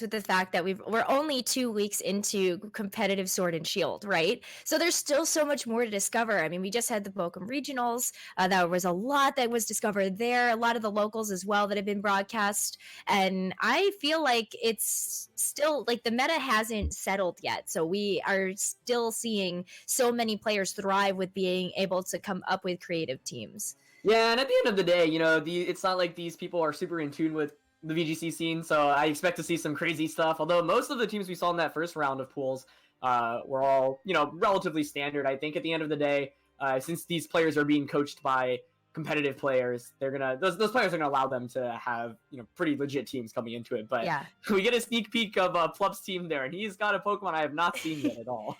with the fact that we're only 2 weeks into competitive Sword and Shield, right? So there's still so much more to discover. I mean, we just had the Bochum Regionals. There was a lot that was discovered there, a lot of the locals as well that have been broadcast. And I feel like it's still, like, the meta hasn't settled yet. So we are still seeing so many players thrive with being able to come up with creative teams. Yeah, and at the end of the day, you know, it's not like these people are super in tune with the VGC scene, so I expect to see some crazy stuff. Although most of the teams we saw in that first round of pools were all, you know, relatively standard. I think at the end of the day, since these players are being coached by competitive players, they're gonna those players are gonna allow them to have, you know, pretty legit teams coming into it. But yeah, we get a sneak peek of Plup's team there, and he's got a Pokemon I have not seen yet at all.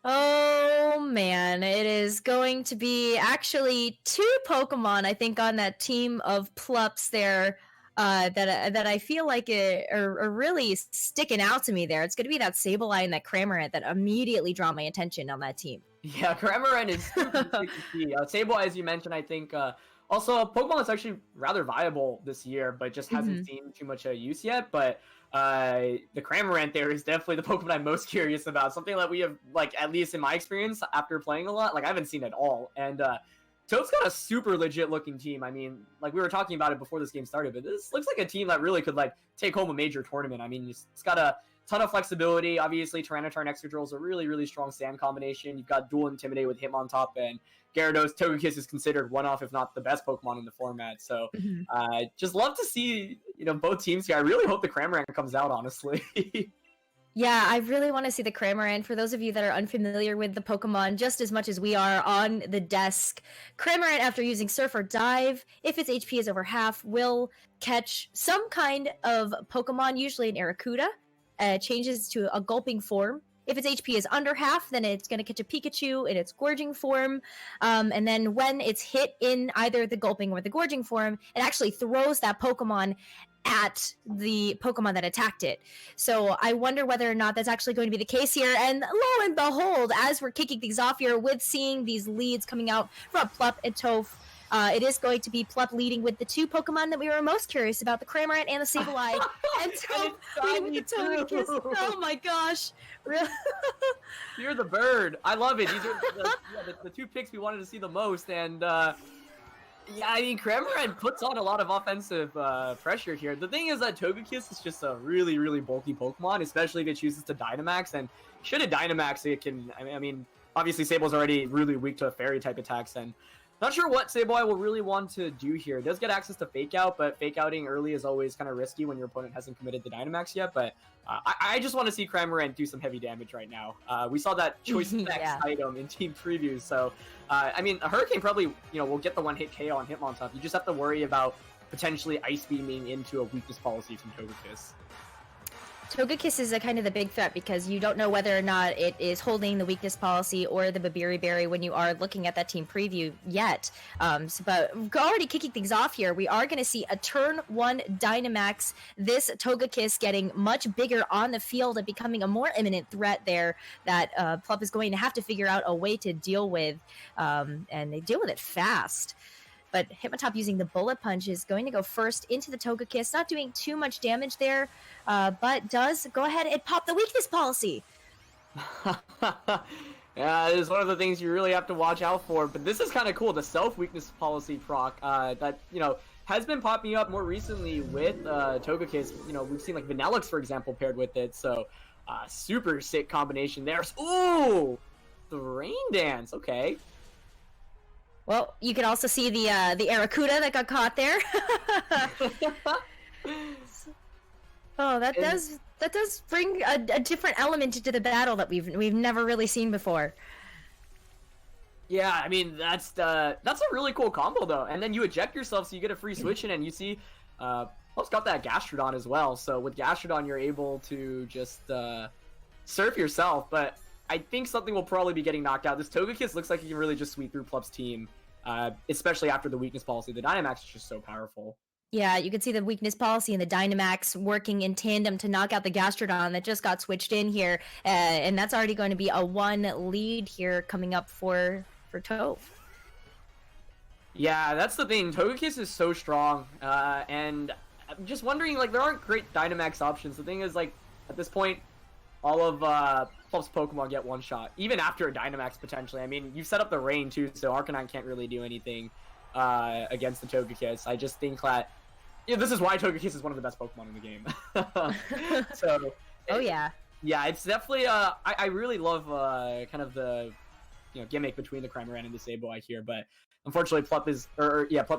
Oh man, it is going to be actually 2 Pokemon, I think, on that team of Plups there that I feel like are really sticking out to me there. It's going to be that Sableye and that Cramorant that immediately draw my attention on that team. Yeah, Cramorant is super sick to see. Sableye, as you mentioned, I think also a Pokemon that's actually rather viable this year, but just hasn't seen too much use yet. But the Cramorant there is definitely the Pokemon I'm most curious about. Something that we have, like, at least in my experience, after playing a lot, like, I haven't seen at all. And Toph's got a super legit looking team. I mean, like, we were talking about it before this game started, but this looks like a team that really could, like, take home a major tournament. I mean, it's got a ton of flexibility. Obviously, Tyranitar and Excadrill is a really, really strong sand combination. You've got Dual Intimidate with Hitmontop and Gyarados. Togekiss is considered one off, if not the best Pokemon in the format. So just love to see, you know, both teams here. I really hope the Cramorant comes out, honestly. Yeah, I really want to see the Cramorant. For those of you that are unfamiliar with the Pokemon, just as much as we are on the desk, Cramorant, after using Surf or Dive, if its HP is over half, will catch some kind of Pokemon, usually an Arrokuda. Changes to a Gulping form. If its HP is under half, then it's going to catch a Pikachu in its Gorging form. And then when it's hit in either the Gulping or the Gorging form, it actually throws that Pokemon at the Pokemon that attacked it. So I wonder whether or not that's actually going to be the case here. And lo and behold, as we're kicking things off here with seeing these leads coming out from Plup and Toph, it is going to be Plup leading with the 2 Pokemon that we were most curious about, the Cramorant and the Sableye. And Toph leading with the Togekiss. Oh my gosh. Really? You're the bird. I love it. These are the 2 picks we wanted to see the most. And yeah, I mean, Cramorant puts on a lot of offensive pressure here. The thing is that Togekiss is just a really, really bulky Pokemon, especially if it chooses to Dynamax. And should it Dynamax, it can... I mean, obviously Sable's already really weak to Fairy-type attacks, and not sure what Sableye will really want to do here. It does get access to Fake Out, but Fake Outing early is always kind of risky when your opponent hasn't committed the Dynamax yet. But I just want to see Cramorant do some heavy damage right now. We saw that Choice Specs item in team previews. So, I mean, a Hurricane probably, you know, will get the one-hit KO on Hitmontop. You just have to worry about potentially Ice Beaming into a weakness policy from Togekiss. Togekiss is a kind of the big threat because you don't know whether or not it is holding the weakness policy or the Babiri Berry when you are looking at that team preview yet. But already kicking things off here, we are going to see a turn 1 Dynamax. This Togekiss getting much bigger on the field and becoming a more imminent threat there that Plup is going to have to figure out a way to deal with, and they deal with it fast. But Hitmontop using the Bullet Punch is going to go first into the Togekiss, not doing too much damage there, but does go ahead and pop the weakness policy. Yeah, it is one of the things you really have to watch out for, but this is kind of cool, the self-weakness policy proc that, you know, has been popping up more recently with Togekiss. You know, we've seen, like, Vanillix, for example, paired with it, so super sick combination there. Ooh! The Rain Dance, okay. Well, you can also see the Arrokuda that got caught there. Oh, that does bring a different element into the battle that we've never really seen before. Yeah, I mean that's a really cool combo though. And then you eject yourself, so you get a free switch in, and you see, Plu's got that Gastrodon as well. So with Gastrodon, you're able to just surf yourself, but I think something will probably be getting knocked out. This Togekiss looks like he can really just sweep through Plup's team, especially after the weakness policy. The Dynamax is just so powerful. Yeah, you can see the weakness policy and the Dynamax working in tandem to knock out the Gastrodon that just got switched in here, and that's already going to be a 1 lead here coming up for Toph. Yeah, that's the thing. Togekiss is so strong, and I'm just wondering, like, there aren't great Dynamax options. The thing is, like, at this point, all of Plup's Pokemon get one shot, even after a Dynamax potentially. I mean, you've set up the rain too, so Arcanine can't really do anything against the Togekiss. I just think that this is why Togekiss is one of the best Pokemon in the game. So, oh yeah, it's definitely I really love kind of the gimmick between the Cramorant and the Sableye here, but unfortunately Plup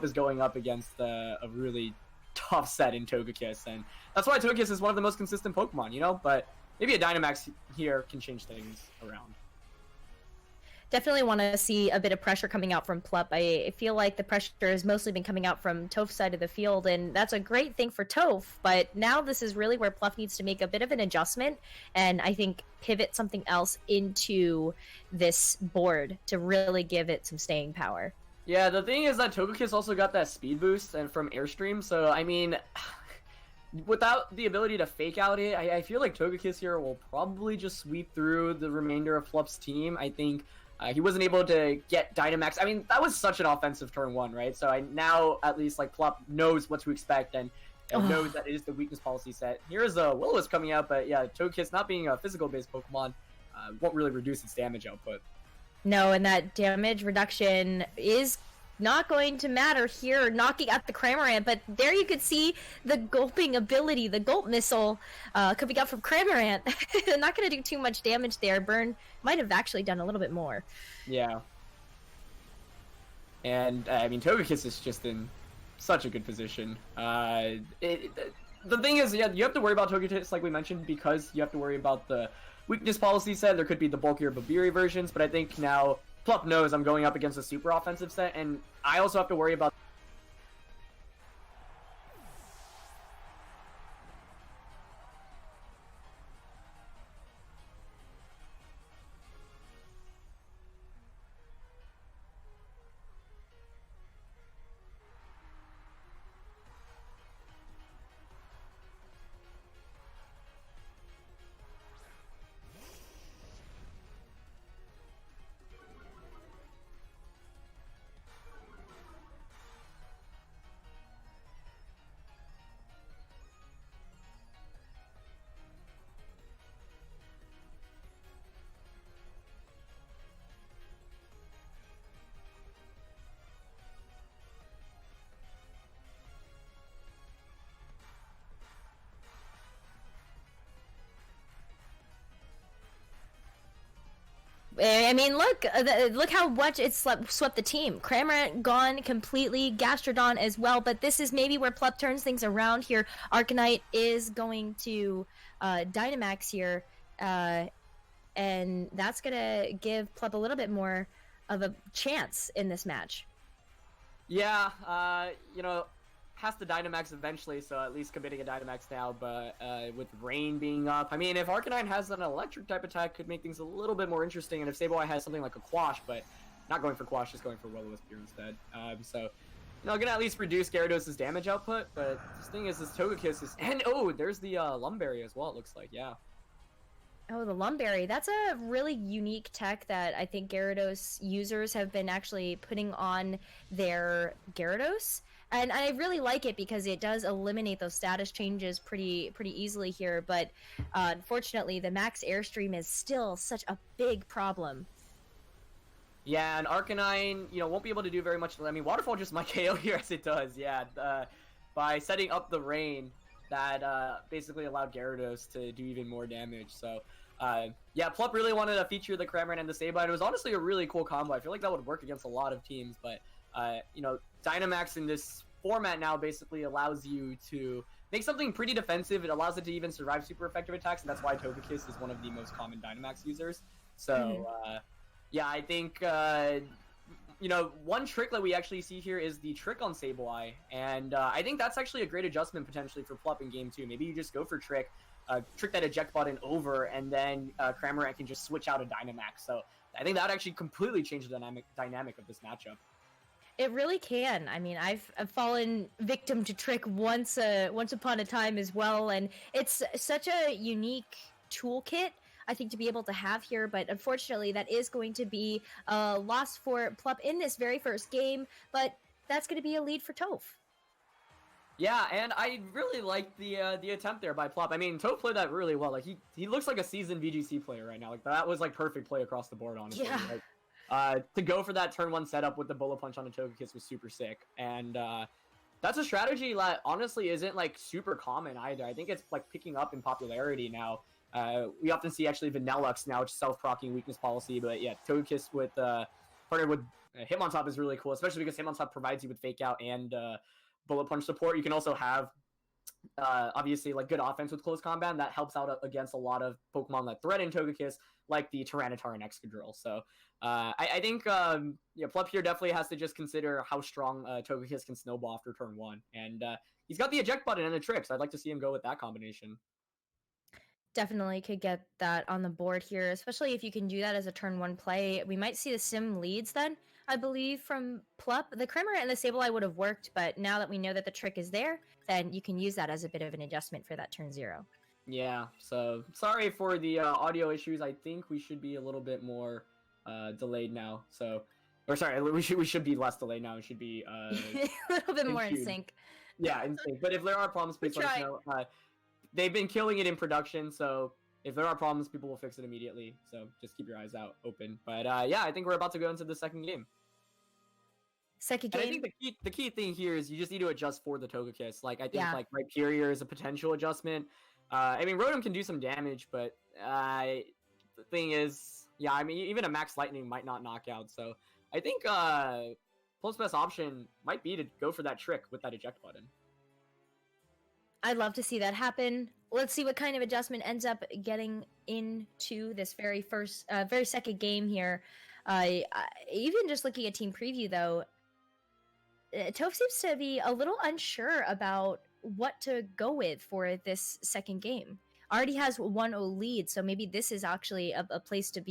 is going up against a really tough set in Togekiss, and that's why Togekiss is one of the most consistent Pokemon, but maybe a Dynamax here can change things around. Definitely want to see a bit of pressure coming out from Plup. I feel like the pressure has mostly been coming out from Toph's side of the field, and that's a great thing for Toph, but now this is really where Plup needs to make a bit of an adjustment, and I think pivot something else into this board to really give it some staying power. Yeah, the thing is that Togekiss also got that speed boost and from Airstream, so I mean, without the ability to fake out it, I feel like Togekiss here will probably just sweep through the remainder of Plup's team. I think he wasn't able to get Dynamax. I mean, that was such an offensive turn one, right? So now at least like Plup knows what to expect and knows that it is the weakness policy set. Here's a Will-O-Wisp coming out, but yeah, Togekiss not being a physical-based Pokemon won't really reduce its damage output. No, and that damage reduction is not going to matter here, knocking out the Cramorant, but there you could see the gulping ability, the gulp missile coming out from Cramorant. Not going to do too much damage there. Burn might have actually done a little bit more. Yeah. And, I mean, Togekiss is just in such a good position. The thing is, yeah, you have to worry about Togekiss, like we mentioned, because you have to worry about the weakness policy set. There could be the bulkier Babiri versions, but I think now Plup knows I'm going up against a super offensive set, and I also have to worry about I mean, look how much it swept the team. Cramorant gone completely, Gastrodon as well, but this is maybe where Plup turns things around here. Arcanine is going to Dynamax here, and that's going to give Plup a little bit more of a chance in this match. Yeah, has to Dynamax eventually, so at least committing a Dynamax now, but with Rain being up, I mean, if Arcanine has an electric type attack, could make things a little bit more interesting, and if Sableye has something like a Quash, but not going for Quash, just going for Will-O-Wisp here instead. So, gonna at least reduce Gyarados' damage output, but this thing is, this Togekiss is, and there's the Lumberry as well, it looks like, yeah. Oh, the Lumberry. That's a really unique tech that I think Gyarados users have been actually putting on their Gyarados. And I really like it because it does eliminate those status changes pretty easily here. But unfortunately, the max airstream is still such a big problem. Yeah, and Arcanine, won't be able to do very much. I mean, Waterfall just might KO here as it does, yeah. By setting up the rain, that basically allowed Gyarados to do even more damage. So, yeah, Plup really wanted to feature the Cramorant and the Sableye. It was honestly a really cool combo. I feel like that would work against a lot of teams, but Dynamax in this format now basically allows you to make something pretty defensive. It allows it to even survive super effective attacks, and that's why Togekiss is one of the most common Dynamax users. So, yeah, I think, one trick that we actually see here is the trick on Sableye, and I think that's actually a great adjustment potentially for Plup in Game 2. Maybe you just go for trick that eject button over, and then Cramorant can just switch out a Dynamax. So I think that would actually completely change the dynamic of this matchup. It really can. I mean, I've fallen victim to trick once upon a time as well, and it's such a unique toolkit, I think, to be able to have here, but unfortunately that is going to be a loss for Plup in this very first game, but that's going to be a lead for Toph. Yeah, and I really like the attempt there by Plup. I mean, Toph played that really well. Like he looks like a seasoned VGC player right now. Like that was like perfect play across the board, honestly. Yeah. Like, to go for that turn 1 setup with the bullet punch on a Togekiss was super sick. And that's a strategy that honestly isn't like super common either. I think it's like picking up in popularity now. We often see actually Vanillux now self-proccing weakness policy, but yeah, Togekiss with partnered with Hitmontop is really cool, especially because Hitmontop provides you with fake out and bullet punch support. You can also have obviously like good offense with close combat, and that helps out against a lot of Pokemon that threaten Togekiss, like the Tyranitar and Excadrill. So I think Plup here definitely has to just consider how strong Togekiss can snowball after turn 1, and he's got the eject button and the trick, so I'd like to see him go with that combination. Definitely could get that on the board here, especially if you can do that as a turn 1 play. We might see the sim leads then, I believe, from Plup. The Cramorant and the Sableye would have worked, but now that we know that the trick is there, then you can use that as a bit of an adjustment for that turn 0. Yeah, so sorry for the audio issues. I think we should be a little bit more delayed now. So, or sorry, we should be less delayed now. It should be a little bit more in sync. Yeah, in sync. But if there are problems, please let us know. They've been killing it in production, so if there are problems, people will fix it immediately. So just keep your eyes out open. But yeah, I think we're about to go into the second game. Second game. And I think the key thing here is you just need to adjust for the Togekiss. Like I think like Rhyperior is a potential adjustment. I mean Rotom can do some damage, but the thing is, yeah, I mean even a Max Lightning might not knock out. So I think Plup's best option might be to go for that trick with that eject button. I'd love to see that happen. Let's see what kind of adjustment ends up getting into this very second game here. Even just looking at team preview though, Toph seems to be a little unsure about what to go with for this second game. Already has 1-0 lead, so maybe this is actually a place to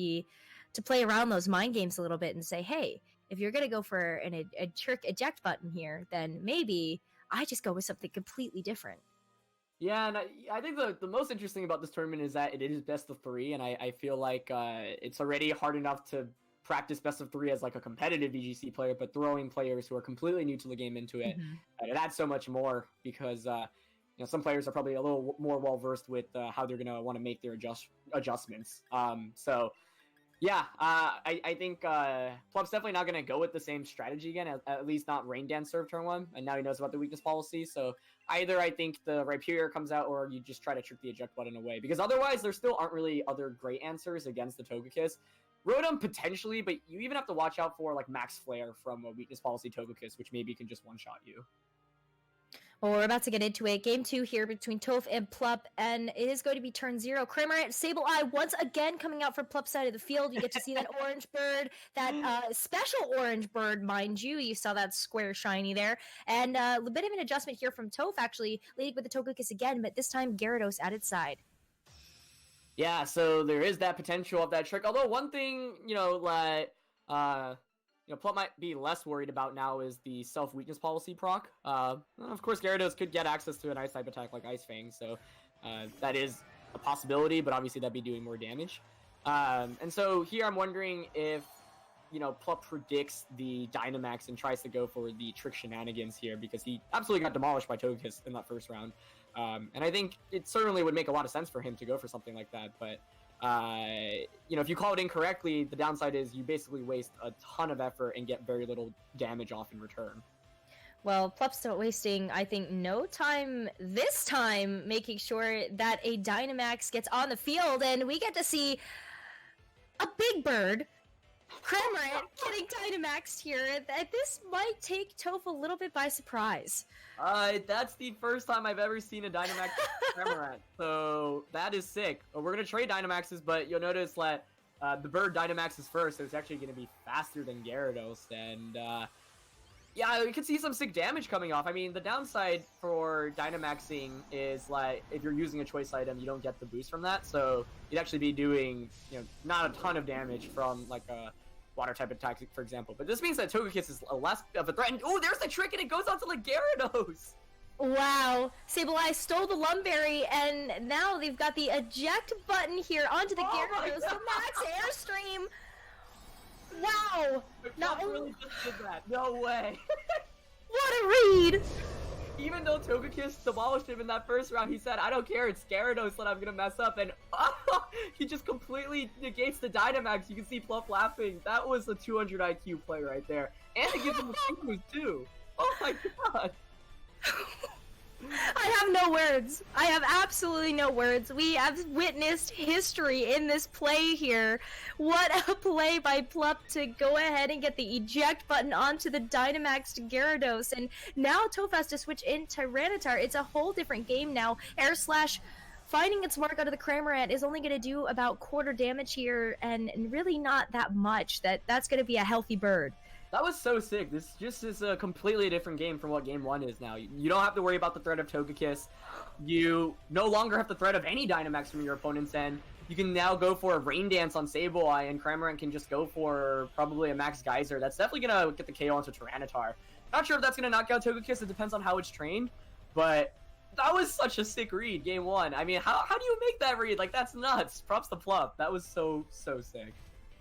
play around those mind games a little bit and say, hey, if you're gonna go for a trick eject button here, then maybe I just go with something completely different. Yeah, and I think the most interesting about this tournament is that it is best of 3, and I feel like it's already hard enough to practice best of 3 as like a competitive VGC player, but throwing players who are completely new to the game into it, it adds so much more because some players are probably a little more well versed with how they're gonna want to make their adjustments. So yeah, I think Plup's definitely not gonna go with the same strategy again, at least not Rain Dance serve turn 1, and now he knows about the weakness policy. So either I think the Rhyperior comes out, or you just try to trick the eject button away, because otherwise there still aren't really other great answers against the Togekiss. Rotom potentially, but you even have to watch out for like Max Flare from a weakness policy Togekiss, which maybe can just one-shot you. Well, we're about to get into it. Game 2 here between Toph and Plup, and it is going to be turn 0. Cramorant, Sableye once again coming out for Plup's side of the field. You get to see that orange bird, that special orange bird, mind you. You saw that square shiny there. And a bit of an adjustment here from Toph, actually, leading with the Togekiss again, but this time Gyarados at its side. Yeah, so there is that potential of that trick. Although one thing, Plup might be less worried about now is the self-weakness policy proc. Of course, Gyarados could get access to an Ice-type attack like Ice Fang, so that is a possibility, but obviously that'd be doing more damage. And so here I'm wondering if, Plup predicts the Dynamax and tries to go for the trick shenanigans here, because he absolutely got demolished by Togekiss in that first round. And I think it certainly would make a lot of sense for him to go for something like that, but if you call it incorrectly, the downside is you basically waste a ton of effort and get very little damage off in return. Well, Plup's not wasting, I think, no time this time making sure that a Dynamax gets on the field, and we get to see a big bird, Cramorant, getting Dynamaxed here. This might take Toph a little bit by surprise. That's the first time I've ever seen a Dynamax Cramorant, so that is sick. We're going to trade Dynamaxes, but you'll notice that the bird Dynamaxes first, so it's actually going to be faster than Gyarados, and yeah, you can see some sick damage coming off. I mean, the downside for Dynamaxing is, like, if you're using a choice item, you don't get the boost from that, so you'd actually be doing, not a ton of damage from, like, a water-type attack, for example. But this means that Togekiss is less of a threat, and oh, there's the trick, and it goes on to, like, Gyarados! Wow, Sableye stole the Lumberry, and now they've got the eject button here onto the Gyarados, the Max Airstream! Wow! Not really just did that. No way. What a read! even though Togekiss demolished him in that first round, he said, I don't care, it's Gyarados that I'm gonna mess up, and he just completely negates the Dynamax. You can see Plup laughing. That was a 200 IQ play right there. And it gives him a super too. Oh my god. I have no words. I have absolutely no words. We have witnessed history in this play here. What a play by Plup to go ahead and get the eject button onto the Dynamax Gyarados. And now Toph has to switch in Tyranitar. It's a whole different game now. Air Slash finding its mark out of the Cramorant is only going to do about quarter damage here, and really not that much. That's going to be a healthy bird. That was so sick. This just is a completely different game from what Game 1 is now. You don't have to worry about the threat of Togekiss. You no longer have the threat of any Dynamax from your opponent's end. You can now go for a Rain Dance on Sableye, and Cramorant can just go for probably a Max Geyser. That's definitely going to get the KO onto Tyranitar. Not sure if that's going to knock out Togekiss. It depends on how it's trained. But that was such a sick read, Game 1. I mean, how do you make that read? Like, that's nuts. Props to Plup. That was so sick.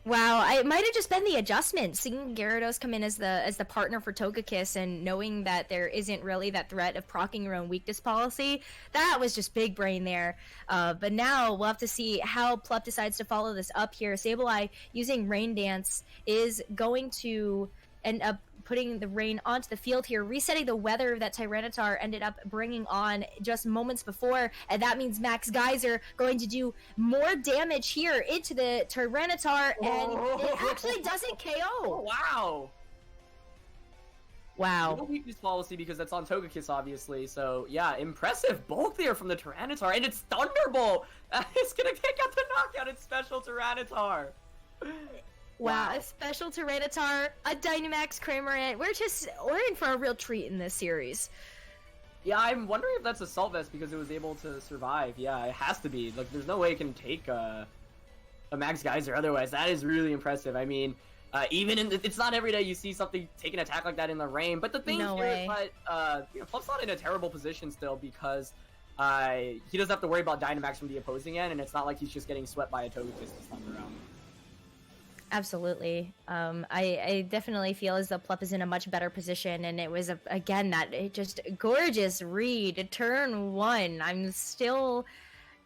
Wow, it might have just been the adjustment, seeing Gyarados come in as the partner for Togekiss and knowing that there isn't really that threat of proccing your own weakness policy. That was just big brain there. But now we'll have to see how Plup decides to follow this up here. Sableye using Rain Dance is going to end up putting the rain onto the field here, resetting the weather that Tyranitar ended up bringing on just moments before, and that means Max Geyser going to do more damage here into the Tyranitar, and it actually doesn't KO. Oh, wow. Wow. No weakness policy because that's on Togekiss, obviously. So, yeah, impressive bulk there from the Tyranitar, and it's Thunderbolt. It's going to take out the knockout. It's special Tyranitar. Wow, a special Tyranitar, a Dynamax Cramorant. We're in for a real treat in this series. Yeah, I'm wondering if that's Assault Vest because it was able to survive. Yeah, it has to be. Like, there's no way it can take a Max Geyser otherwise. That is really impressive. I mean, even it's not every day you see something take an attack like that in the rain. But the thing here is that Plup's not in a terrible position still because he doesn't have to worry about Dynamax from the opposing end, and it's not like he's just getting swept by a Togekiss this time around. Absolutely. I definitely feel as though Plup is in a much better position, and it was, again, that just gorgeous read, turn 1. I'm still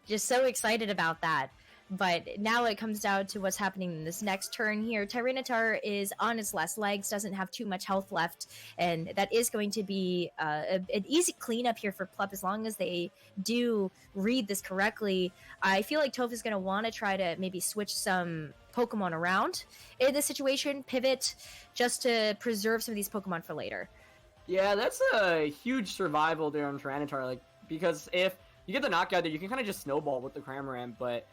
just so excited about that. But now it comes down to what's happening in this next turn here. Tyranitar is on its last legs, doesn't have too much health left, and that is going to be an easy cleanup here for Plup as long as they do read this correctly. I feel like Toph is going to want to try to maybe switch some Pokemon around in this situation, pivot, just to preserve some of these Pokemon for later. Yeah, that's a huge survival there on Tyranitar, like, because if you get the knockout there, you can kind of just snowball with the Cramorant, but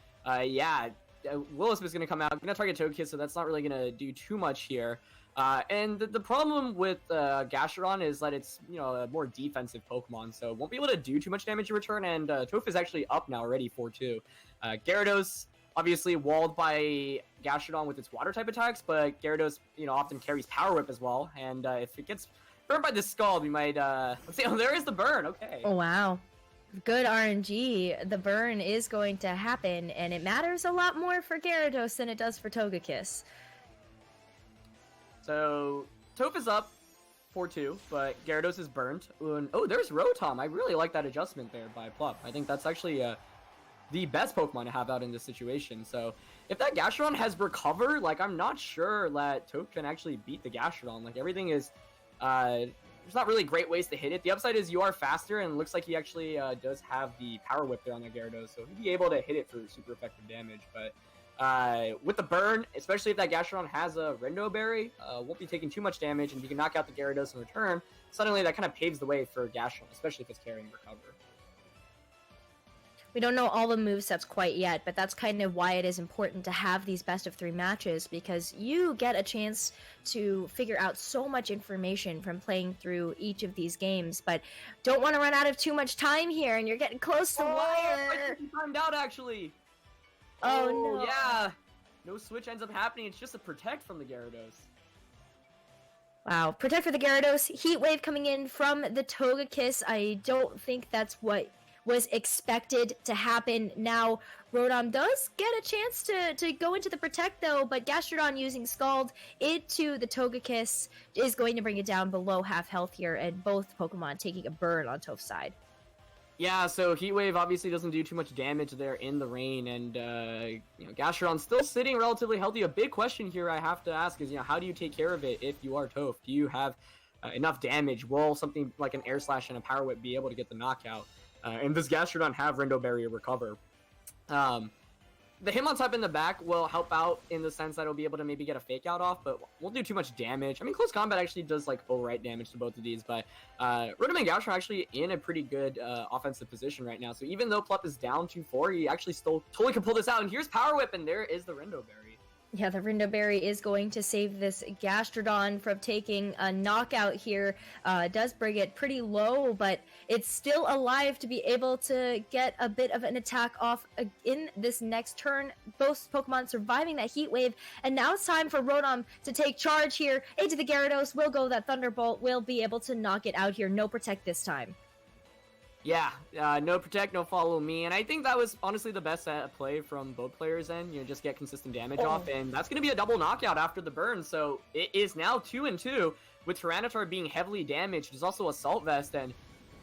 yeah, Willisp is going to come out, going to target Togekiss, so that's not really going to do too much here. And the problem with Gastrodon is that it's, a more defensive Pokemon, so won't be able to do too much damage in return, and Toph is actually up now already 4-2. Gyarados, obviously walled by Gastrodon with its water-type attacks, but Gyarados, often carries Power Whip as well, and if it gets burned by the Scald, we might, let's see, oh, there is the burn, okay. Oh, wow. Good RNG. The burn is going to happen, and it matters a lot more for Gyarados than it does for Togekiss. So, Toph is up 4-2, but Gyarados is burnt. Oh, there's Rotom. I really like that adjustment there by Plup. I think that's actually the best Pokemon to have out in this situation. So, if that Gastrodon has recovered, like, I'm not sure that Toph can actually beat the Gastrodon. Like, everything is... there's not really great ways to hit it. The upside is you are faster, and it looks like he actually does have the Power Whip there on the Gyarados, so he'd be able to hit it for super effective damage. But with the burn, especially if that Gastrodon has a Rendo Berry, won't be taking too much damage, and if you can knock out the Gyarados in return, suddenly that kind of paves the way for Gastrodon, especially if it's carrying Recover. We don't know all the movesets quite yet, but that's kind of why it is important to have these best-of-3 matches, because you get a chance to figure out so much information from playing through each of these games, but don't want to run out of too much time here, and you're getting close to the wire! Timed out, actually! Oh, no. Yeah! No switch ends up happening, it's just a Protect from the Gyarados. Wow, Protect for the Gyarados, Heat Wave coming in from the Togekiss. I don't think that's what was expected to happen. Now, Rotom does get a chance to go into the Protect, though, but Gastrodon using Scald into the Togekiss is going to bring it down below half health here, and both Pokemon taking a burn on Toph's side. Yeah, so Heat Wave obviously doesn't do too much damage there in the rain, and Gastrodon's still sitting relatively healthy. A big question here I have to ask is, how do you take care of it if you are Toph? Do you have enough damage? Will something like an Air Slash and a Power Whip be able to get the knockout? And does Gastrodon have Rindo Berry recover? The Hitmontop in the back will help out in the sense that it'll be able to maybe get a Fake Out off, but won't do too much damage. I mean, Close Combat actually does, like, alright damage to both of these, but Rotom and Gastrodon are actually in a pretty good offensive position right now, so even though Plup is down 2-4, he actually still totally can pull this out, and here's Power Whip, and there is the Rindo Berry. Yeah, the Rindo Berry is going to save this Gastrodon from taking a knockout here. Does bring it pretty low, but it's still alive to be able to get a bit of an attack off in this next turn. Both Pokemon surviving that Heat Wave, and now it's time for Rotom to take charge here. Into the Gyarados, will go that Thunderbolt, will be able to knock it out here. No Protect this time. Yeah, no Protect, no Follow Me, and I think that was honestly the best play from both players then, just get consistent damage off, and that's going to be a double knockout after the burn, so it is now 2-2, with Tyranitar being heavily damaged. There's also Assault Vest, and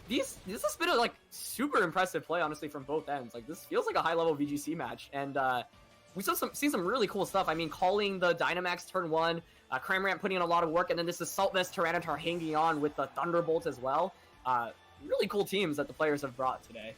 this has been a, super impressive play, honestly, from both ends. This feels like a high-level VGC match, and we've seen some really cool stuff. I mean, calling the Dynamax turn 1, Cramorant putting in a lot of work, and then this Assault Vest Tyranitar hanging on with the Thunderbolt as well. Really cool teams that the players have brought today.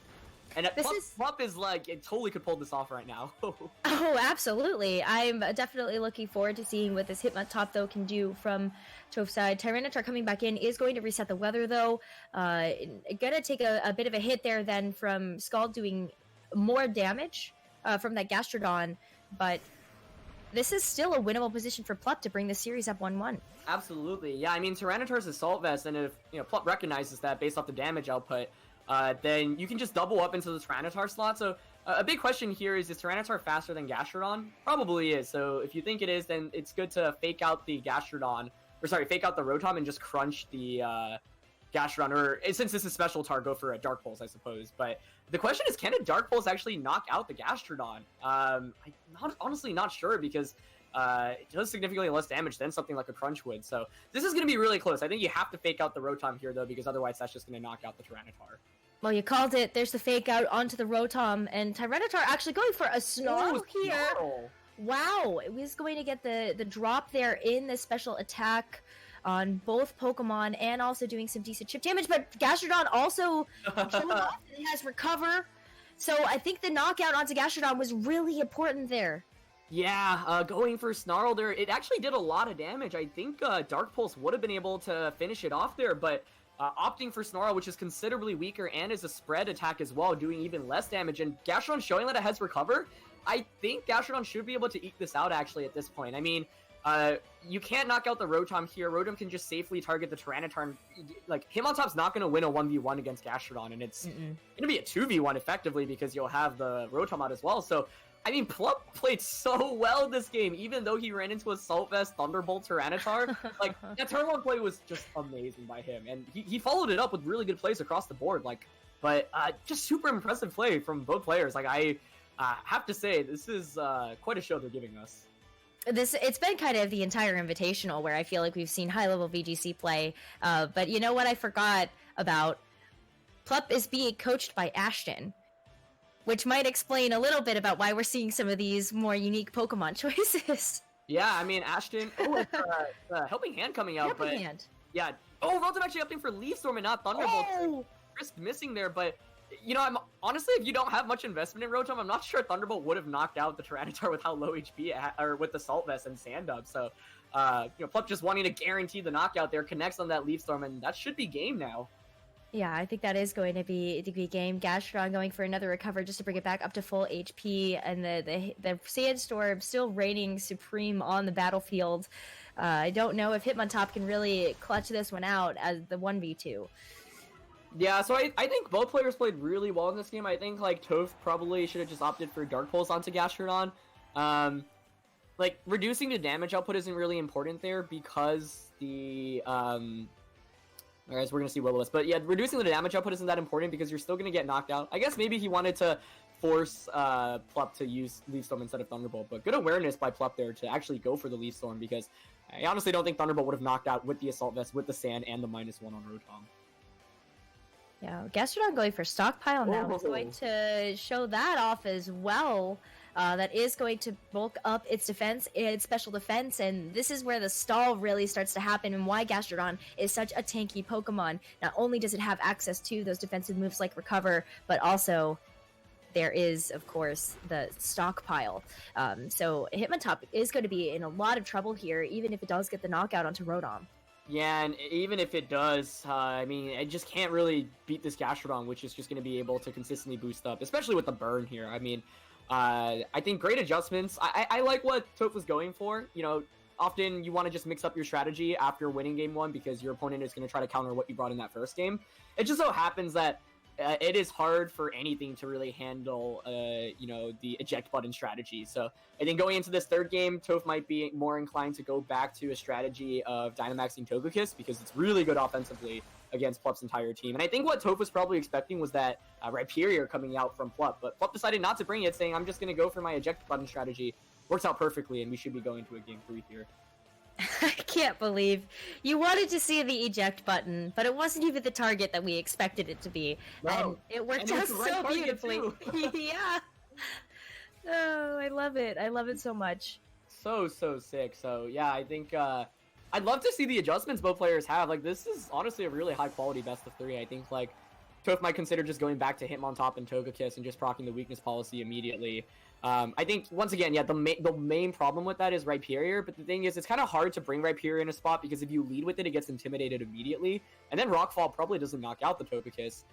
And Plup is it totally could pull this off right now. Oh, absolutely. I'm definitely looking forward to seeing what this Hitmontop, though, can do from Toph's side. Tyranitar coming back in is going to reset the weather, though. Gonna take a bit of a hit there then from Scald doing more damage from that Gastrodon, but this is still a winnable position for Plup to bring the series up 1-1. Absolutely. Yeah, I mean, Tyranitar's Assault Vest, and if Plup recognizes that based off the damage output, then you can just double up into the Tyranitar slot. So a big question here is Tyranitar faster than Gastrodon? Probably is. So if you think it is, then it's good to fake out the Gastrodon, fake out the Rotom and just crunch the Gastrodon, or since this is Special Tar, go for a Dark Pulse, I suppose. But the question is, can a Dark Pulse actually knock out the Gastrodon? I'm honestly not sure, because it does significantly less damage than something like a Crunch would. So this is going to be really close. I think you have to fake out the Rotom here, though, because otherwise that's just going to knock out the Tyranitar. Well, you called it. There's the fake out onto the Rotom, and Tyranitar actually going for a Snarl here. Snarl. Wow, it was going to get the drop there in the special attack on both Pokemon, and also doing some decent chip damage, but Gastrodon also has Recover. So I think the knockout onto Gastrodon was really important there. Yeah, going for Snarl there, it actually did a lot of damage. I think Dark Pulse would have been able to finish it off there, but opting for Snarl, which is considerably weaker and is a spread attack as well, doing even less damage, and Gastrodon showing that it has Recover, I think Gastrodon should be able to eke this out, actually, at this point. I mean, you can't knock out the Rotom here. Rotom can just safely target the Tyranitar. Hitmontop's not going to win a 1v1 against Gastrodon, and it's going to be a 2v1 effectively, because you'll have the Rotom out as well. So, I mean, Plup played so well this game, even though he ran into Assault Vest, Thunderbolt, Tyranitar. That turn 1 play was just amazing by him, and he followed it up with really good plays across the board. But just super impressive play from both players. I have to say, this is quite a show they're giving us. It's been kind of the entire invitational where I feel like we've seen high-level VGC play, but you know what I forgot about? Plup is being coached by Ashton, which might explain a little bit about why we're seeing some of these more unique Pokemon choices. Yeah, I mean, Ashton... Oh, it's Helping Hand coming out, Helping Hand. Yeah. Oh, Rotom actually opting for Leaf Storm and not Thunderbolt. Oh! Risk missing there, but... I'm honestly, if you don't have much investment in Rotom, I'm not sure Thunderbolt would have knocked out the Tyranitar with how low HP or with the Salt Vest and Sand Up. So, Plup just wanting to guarantee the knockout there, connects on that Leaf Storm, and that should be game now. Yeah, I think that is going to be game. Gastrodon going for another Recover just to bring it back up to full HP, and the Sandstorm still reigning supreme on the battlefield. I don't know if Hitmontop can really clutch this one out as the 1v2. Yeah, so I think both players played really well in this game. I think, Toph probably should have just opted for Dark Pulse onto Gastrodon. Reducing the damage output isn't really important there, because the Whereas we're going to see Will-O-Wisp. But yeah, reducing the damage output isn't that important because you're still going to get knocked out. I guess maybe he wanted to force Plup to use Leaf Storm instead of Thunderbolt. But good awareness by Plup there to actually go for the Leaf Storm because I honestly don't think Thunderbolt would have knocked out with the Assault Vest, with the Sand, and the -1 on Rotom. Yeah, Gastrodon going for Stockpile now. It's going to show that off as well. That is going to bulk up its defense, its special defense, and this is where the stall really starts to happen and why Gastrodon is such a tanky Pokemon. Not only does it have access to those defensive moves like Recover, but also there is, of course, the Stockpile. So Hitmontop is going to be in a lot of trouble here, even if it does get the knockout onto Rotom. Yeah, and even if it does, I mean, it just can't really beat this Gastrodon, which is just going to be able to consistently boost up, especially with the burn here. I mean, I think great adjustments. I like what Toph was going for. You know, often you want to just mix up your strategy after winning game 1 because your opponent is going to try to counter what you brought in that first game. It just so happens that it is hard for anything to really handle, you know, the eject button strategy. So I think going into this third game, Toph might be more inclined to go back to a strategy of Dynamaxing Togekiss because it's really good offensively against Plup's entire team. And I think what Toph was probably expecting was that Rhyperior coming out from Plup, but Plup decided not to bring it, saying, I'm just going to go for my eject button strategy. Works out perfectly, and we should be going to a game 3 here. I can't believe you wanted to see the eject button, but it wasn't even the target that we expected it to be. No. And it worked out so beautifully. Yeah. Oh, I love it. I love it so much. So sick. So, yeah, I think I'd love to see the adjustments both players have. Like, this is honestly a really high-quality best-of-3. I think, like, Toph might consider just going back to Hitmontop and Togekiss and just proccing the weakness policy immediately. I think, once again, yeah, the main problem with that is Rhyperior, but the thing is, it's kind of hard to bring Rhyperior in a spot because if you lead with it, it gets intimidated immediately, and then Rockfall probably doesn't knock out the Togekiss.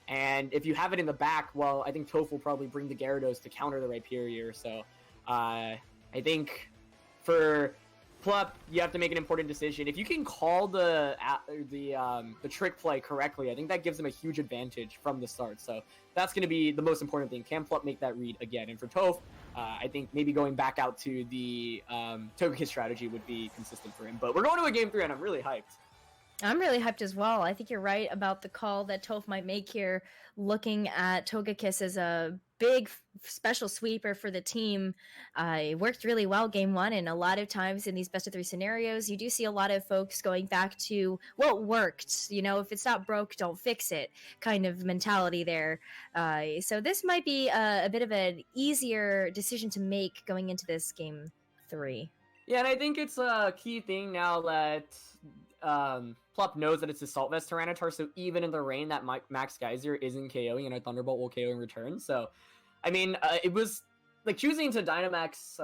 And if you have it in the back, well, I think Toph will probably bring the Gyarados to counter the Rhyperior, so I think for Plup, you have to make an important decision. If you can call the trick play correctly, I think that gives him a huge advantage from the start. So that's going to be the most important thing. Can Plup make that read again? And for Toph, I think maybe going back out to the Togekiss strategy would be consistent for him. But we're going to a game 3, and I'm really hyped. I'm really hyped as well. I think you're right about the call that Toph might make here, looking at Togekiss as a big special sweeper for the team. It worked really well game 1, and a lot of times in these best-of-3 scenarios, you do see a lot of folks going back to what worked. You know, if it's not broke, don't fix it kind of mentality there. So this might be a bit of an easier decision to make going into this game 3. Yeah, and I think it's a key thing now that Plup knows that it's Assault Vest Tyranitar, so even in the rain, that Max Geyser isn't KOing, and a Thunderbolt will KO in return. So, I mean, it was like choosing to Dynamax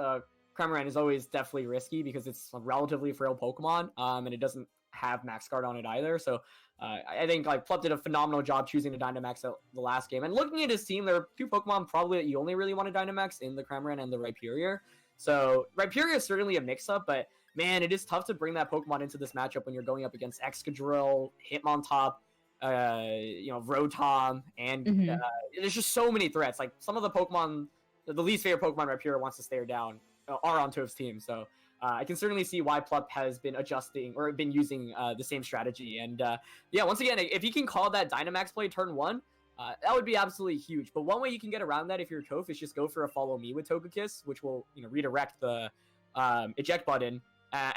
Cramorant is always definitely risky because it's a relatively frail Pokemon, and it doesn't have Max Guard on it either. So, I think like Plup did a phenomenal job choosing to Dynamax the last game. And looking at his team, there are 2 Pokemon probably that you only really want to Dynamax in the Cramorant and the Rhyperior. So, Rhyperior is certainly a mix-up, but man, it is tough to bring that Pokemon into this matchup when you're going up against Excadrill, Hitmontop, you know, Rotom, and there's just so many threats. Like, some of the Pokemon, the least favorite Pokemon Rhyperior wants to stare down, are on Toph's team. So I can certainly see why Plup has been adjusting or been using the same strategy. And yeah, once again, if you can call that Dynamax play turn 1, that would be absolutely huge. But one way you can get around that if you're Toph is just go for a Follow Me with Togekiss, which will, you know, redirect the eject button.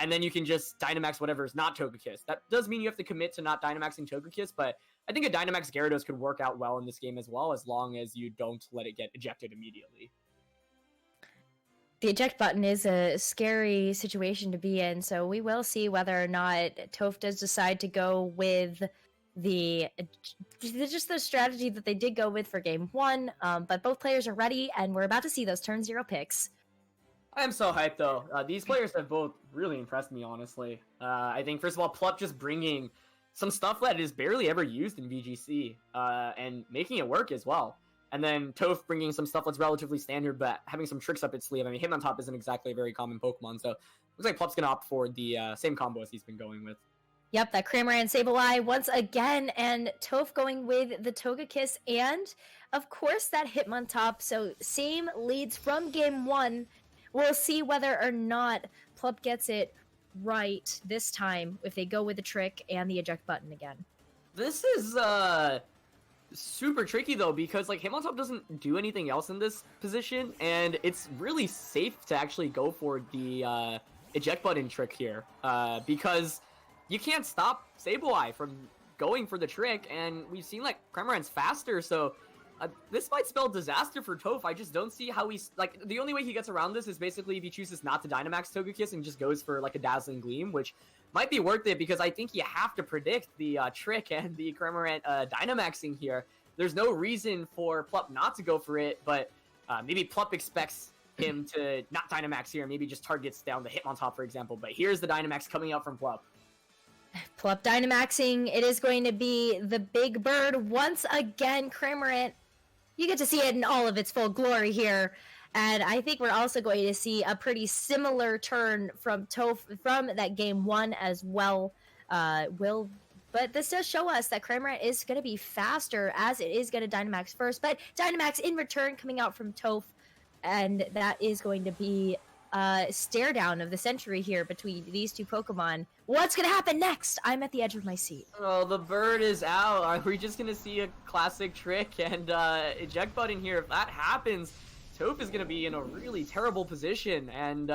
And then you can just Dynamax whatever is not Togekiss. That does mean you have to commit to not Dynamaxing Togekiss, but I think a Dynamax Gyarados could work out well in this game as well, as long as you don't let it get ejected immediately. The eject button is a scary situation to be in, so we will see whether or not Toph does decide to go with just the strategy that they did go with for game 1. But both players are ready, and we're about to see those turn 0 picks. I am so hyped, though. These players have both really impressed me, honestly. I think, first of all, Plup just bringing some stuff that is barely ever used in VGC, and making it work as well. And then Toph bringing some stuff that's relatively standard, but having some tricks up its sleeve. I mean, Hitmontop isn't exactly a very common Pokemon, so looks like Plup's going to opt for the same combo as he's been going with. Yep, that Cramorant Sableye once again, and Toph going with the Togekiss, and, of course, that Hitmontop. So, same leads from game 1. We'll see whether or not Plup gets it right this time if they go with the trick and the eject button again. This is super tricky though, because like Hitmontop doesn't do anything else in this position, and it's really safe to actually go for the eject button trick here, because you can't stop Sableye from going for the trick, and we've seen like Cramorant's faster, so this might spell disaster for Toph. I just don't see how he's like, the only way he gets around this is basically if he chooses not to Dynamax Togekiss and just goes for like a Dazzling Gleam, which might be worth it because I think you have to predict the trick and the Cramorant Dynamaxing here. There's no reason for Plup not to go for it, but maybe Plup expects him to not Dynamax here, maybe just targets down the Hitmontop, for example. But here's the Dynamax coming out from Plup. Plup Dynamaxing, it is going to be the big bird once again. Cramorant, you get to see it in all of its full glory here. And I think we're also going to see a pretty similar turn from Toph from that game one as well. But this does show us that Cramorant is going to be faster as it is going to Dynamax first. But Dynamax in return coming out from Toph. And that is going to be a stare down of the century here between these two Pokemon. What's going to happen next? I'm at the edge of my seat. Oh, the bird is out. Are we just going to see a classic trick and eject button here? If that happens, Toph is going to be in a really terrible position. And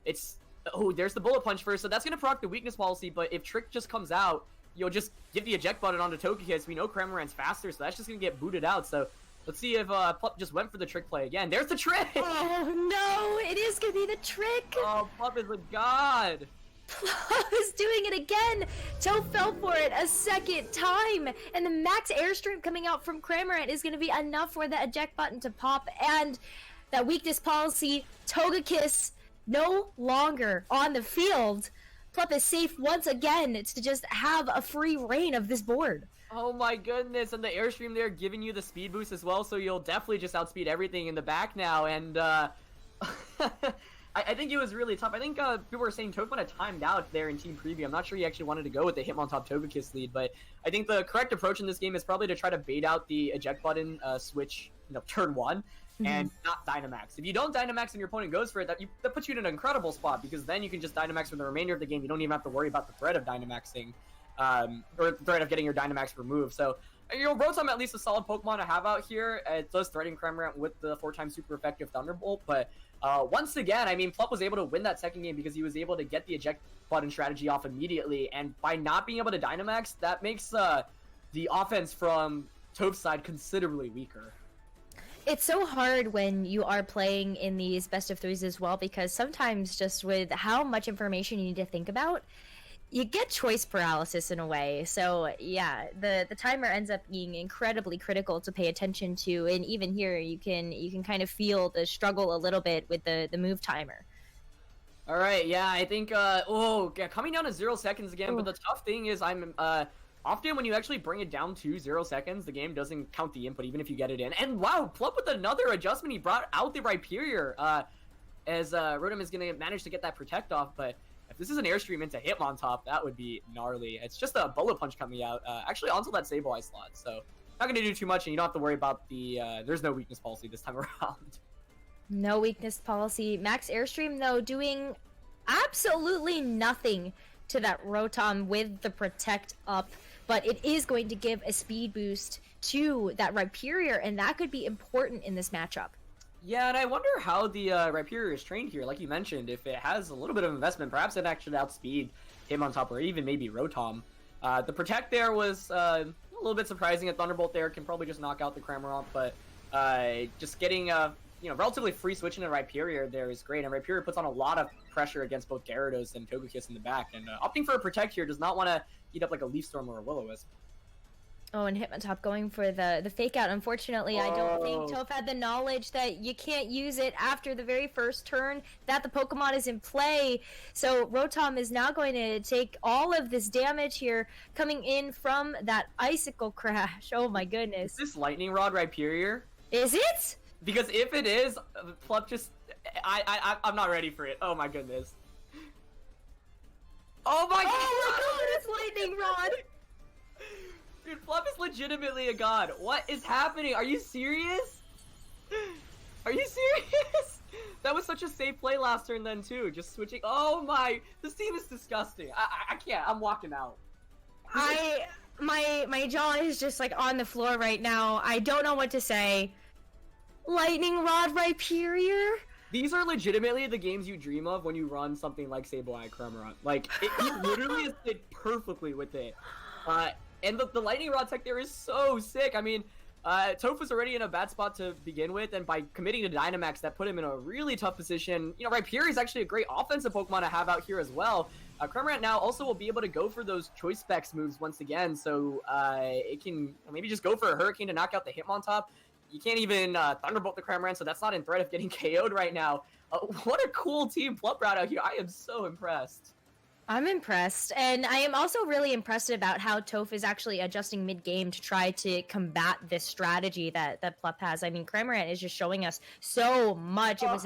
it's... Oh, there's the Bullet Punch first. So that's going to proc the weakness policy. But if Trick just comes out, you'll just give the eject button onto Togekiss. We know Cramorant's faster, so that's just going to get booted out. So let's see if Plup just went for the trick play again. There's the trick! Oh, no! It is going to be the trick! Oh, Plup is a god! Plup is doing it again! Toph fell for it a second time! And the max airstream coming out from Cramorant is going to be enough for the eject button to pop. And that weakness policy, Togekiss no longer on the field. Plup is safe once again to just have a free reign of this board. Oh my goodness, and the airstream there giving you the speed boost as well, so you'll definitely just outspeed everything in the back now, and I think it was really tough. I think people were saying Toph might have timed out there in Team Preview. I'm not sure he actually wanted to go with the Hitmontop Togekiss lead, but I think the correct approach in this game is probably to try to bait out the eject button switch, turn one, and not Dynamax. If you don't Dynamax and your opponent goes for it, that puts you in an incredible spot, because then you can just Dynamax for the remainder of the game. You don't even have to worry about the threat of Dynamaxing, or the threat of getting your Dynamax removed. So, Rotom at least a solid Pokemon to have out here. It does threaten Cramorant with the 4x super effective Thunderbolt, but once again, I mean, Plup was able to win that second game because he was able to get the eject button strategy off immediately, and by not being able to Dynamax, that makes the offense from Toph's side considerably weaker. It's so hard when you are playing in these best of threes as well, because sometimes just with how much information you need to think about, you get choice paralysis in a way. So yeah, the timer ends up being incredibly critical to pay attention to, and even here you can kind of feel the struggle a little bit with the move timer. All right, yeah, I think coming down to 0 seconds again. Ooh. But the tough thing is often when you actually bring it down to 0 seconds, the game doesn't count the input, even if you get it in. And wow, Plup with another adjustment. He brought out the Rhyperior, as Rotom is going to manage to get that Protect off. But if this is an Airstream into Hitmontop, that would be gnarly. It's just a Bullet Punch coming out, actually onto that Sableye slot. So not going to do too much, and you don't have to worry about the, there's no weakness policy this time around. No weakness policy. Max Airstream, though, doing absolutely nothing to that Rotom with the Protect up, but it is going to give a speed boost to that Rhyperior, and that could be important in this matchup. Yeah, and I wonder how the Rhyperior is trained here. Like you mentioned, if it has a little bit of investment, perhaps it actually outspeed Hitmontop or even maybe Rotom. The Protect there was a little bit surprising. A Thunderbolt there can probably just knock out the Cramorant, but just getting relatively free switching to Rhyperior there is great, and Rhyperior puts on a lot of pressure against both Gyarados and Togekiss in the back, and opting for a Protect here does not want to eat up like a Leaf Storm or a Will-O-Wisp. Oh, and Hitmontop going for the fake out. Unfortunately, I don't think Toph had the knowledge that you can't use it after the very first turn that the Pokemon is in play. So Rotom is now going to take all of this damage here coming in from that Icicle Crash. Oh my goodness. Is this Lightning Rod Rhyperior? Is it? Because if it is, Plup just... I'm not ready for it. Oh my goodness. Oh my god! Oh my god, it's Lightning Rod! Dude, Plup is legitimately a god. What is happening? Are you serious? Are you serious? That was such a safe play last turn then too. Just switching. Oh my, this team is disgusting. I can't. I'm walking out. my jaw is just like on the floor right now. I don't know what to say. Lightning Rod Rhyperior? These are legitimately the games you dream of when you run something like Sableye Cramorant. Like, it literally is fit perfectly with it. And the Lightning Rod tech there is so sick. I mean, Toph was already in a bad spot to begin with, and by committing to Dynamax, that put him in a really tough position. You know, Rhyperior is actually a great offensive Pokemon to have out here as well. Cramorant now also will be able to go for those Choice Specs moves once again, so it can maybe just go for a Hurricane to knock out the Hitmontop. You can't even Thunderbolt the Cramorant, so that's not in threat of getting KO'd right now. What a cool team Plup brought out here. I am so impressed. I'm impressed, and I am also really impressed about how Toph is actually adjusting mid-game to try to combat this strategy that Plup has. I mean, Cramorant is just showing us so much. It was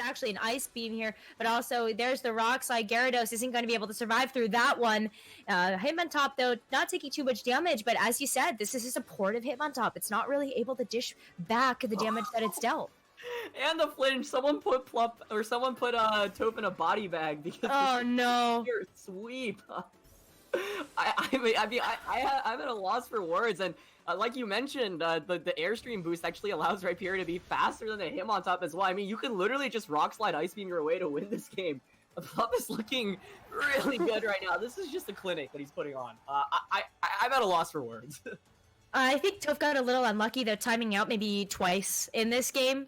actually an Ice Beam here, but also there's the Rock Slide. Gyarados isn't going to be able to survive through that one. Hitmontop, though, not taking too much damage, but as you said, this is a supportive Hitmontop. It's not really able to dish back the damage that it's dealt. And the flinch, someone put Toph in a body bag because no sweep. I'm at a loss for words, and like you mentioned, the Airstream boost actually allows Rhyperior to be faster than the Hitmontop as well. I mean, you can literally just Rock Slide Ice Beam your way to win this game. Plup is looking really good right now. This is just a clinic that he's putting on. I'm at a loss for words. I think Toph got a little unlucky though, timing out maybe twice in this game.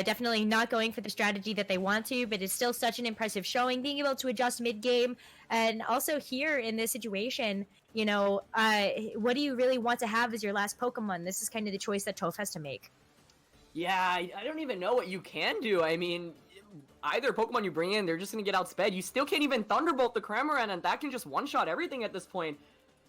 Definitely not going for the strategy that they want to, but it's still such an impressive showing, being able to adjust mid-game. And also here in this situation, you know, what do you really want to have as your last Pokemon? This is kind of the choice that Toph has to make. Yeah, I don't even know what you can do. I mean, either Pokemon you bring in, they're just going to get outsped. You still can't even Thunderbolt the Cramorant, and that can just one-shot everything at this point.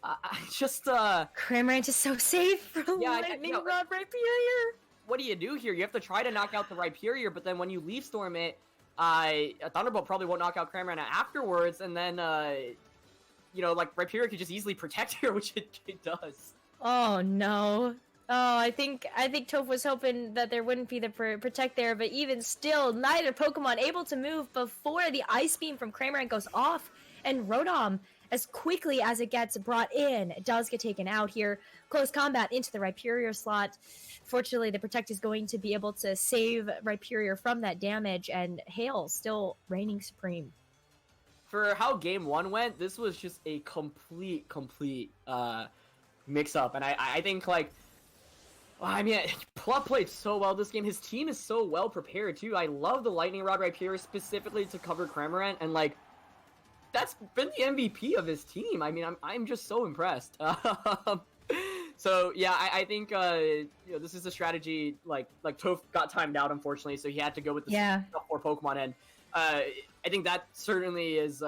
Cramorant is so safe from Lightning Rod Rhyperior. What do you do here? You have to try to knock out the Rhyperior, but then when you Leaf Storm it, a Thunderbolt probably won't knock out Cramorant afterwards, and then, you know, like, Rhyperior could just easily protect here, which it does. Oh, no. Oh, I think Toph was hoping that there wouldn't be the protect there, but even still, neither Pokemon able to move before the Ice Beam from Cramorant goes off, and Rotom, as quickly as it gets brought in, does get taken out here. Close combat into the Rhyperior slot. Fortunately, the Protect is going to be able to save Rhyperior from that damage, and Hail still reigning supreme. For how Game 1 went, this was just a complete mix-up, and I think, like, I mean, Plup played so well this game. His team is so well prepared, too. I love the Lightning Rod Rhyperior specifically to cover Cramorant, and, like, that's been the MVP of his team. I mean, I'm just so impressed. So yeah, I think you know, this is a strategy like Toph got timed out, unfortunately, so he had to go with the top 4 Pokemon, and I think that certainly is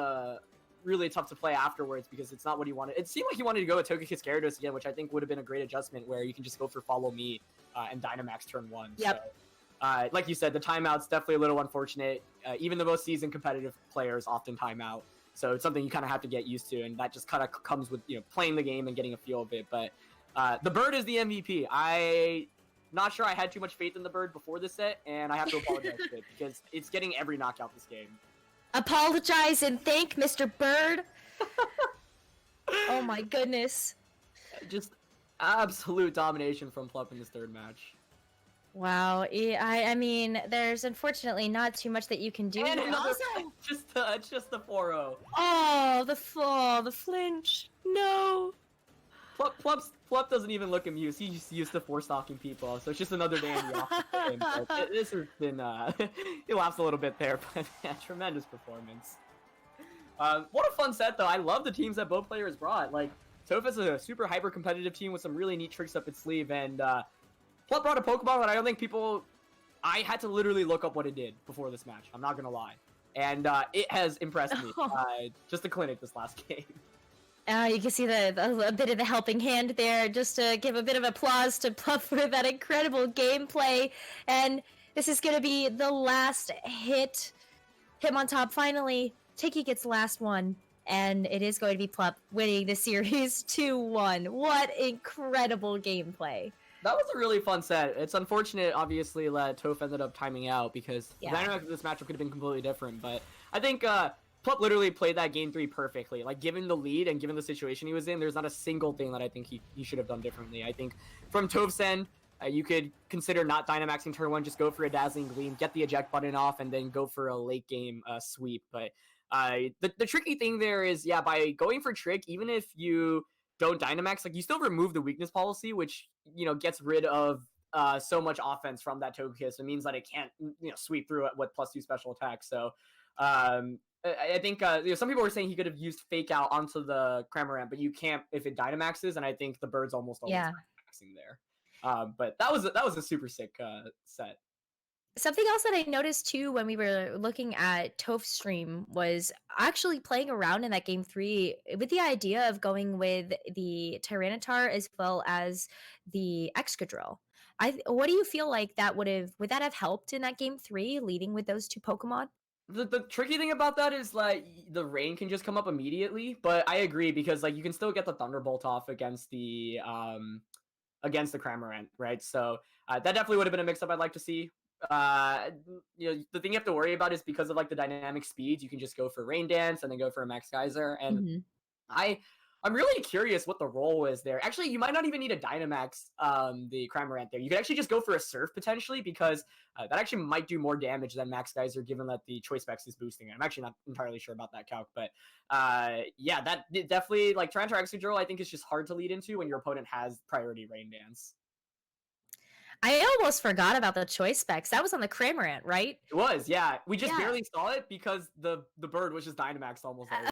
really tough to play afterwards because it's not what he wanted. It seemed like he wanted to go with Togekiss Gyarados again, which I think would have been a great adjustment where you can just go for Follow Me and Dynamax turn 1. Yep. So, like you said, the timeout's definitely a little unfortunate. Even the most seasoned competitive players often time out. So it's something you kind of have to get used to, and that just kind of comes with, you know, playing the game and getting a feel of it. But the Bird is the MVP. I'm not sure I had too much faith in the Bird before this set, and I have to apologize for it because it's getting every knockout this game. Apologize and thank Mr. Bird. Oh my goodness. Just absolute domination from Plup in this third match. Wow, I mean, there's unfortunately not too much that you can do. And also, just the 4-0. Oh, the flinch. No. Plup doesn't even look amused. He's used to 4-stalking people, so it's just another day in the office. This has been, he laughs a little bit there, but yeah, tremendous performance. What a fun set, though. I love the teams that both players brought. Like, Toph is a super hyper-competitive team with some really neat tricks up its sleeve, and Plup brought a Pokemon that I don't think people... I had to literally look up what it did before this match. I'm not gonna lie. And it has impressed me. Just a clinic this last game. You can see a bit of the helping hand there, just to give a bit of applause to Plup for that incredible gameplay. And this is going to be the last hit. Hitmontop finally taking its last one. And it is going to be Plup winning the series 2-1. What incredible gameplay. That was a really fun set. It's unfortunate, obviously, that Toph ended up timing out because the dynamic of this matchup could have been completely different. But I think Plup literally played that game 3 perfectly. Like, given the lead and given the situation he was in, there's not a single thing that I think he should have done differently. I think from Toph's end, you could consider not Dynamaxing turn 1, just go for a Dazzling Gleam, get the eject button off, and then go for a late game sweep. But the tricky thing there is, yeah, by going for Trick, even if you don't Dynamax, like, you still remove the weakness policy, which, you know, gets rid of so much offense from that Togekiss. It means that it can't, you know, sweep through it with +2 special attack. So I think you know, some people were saying he could have used Fake Out onto the Cramorant, but you can't if it Dynamaxes, and I think the bird's almost always Dynamaxing there. But that was a super sick set. Something else that I noticed too when we were looking at Toph's stream was actually playing around in that game 3 with the idea of going with the Tyranitar as well as the Excadrill. What do you feel like that would that have helped in that game 3, leading with those two Pokemon? The tricky thing about that is, like, the rain can just come up immediately, but I agree because, like, you can still get the Thunderbolt off against the Cramorant, right? So that definitely would have been a mix-up I'd like to see. You know, the thing you have to worry about is because of, like, the dynamic speeds, you can just go for Rain Dance and then go for a Max Geyser. And I'm really curious what the role is there. Actually, you might not even need a Dynamax the Cramorant there. You could actually just go for a Surf potentially, because that actually might do more damage than Max Geyser, given that the Choice Specs is boosting it. I'm actually not entirely sure about that calc, but yeah, that definitely, like, Tyranitar Excadrill, I think is just hard to lead into when your opponent has priority Rain Dance. I almost forgot about the Choice Specs. That was on the Cramorant, right? It was, yeah. We just barely saw it because the bird was just Dynamaxed almost every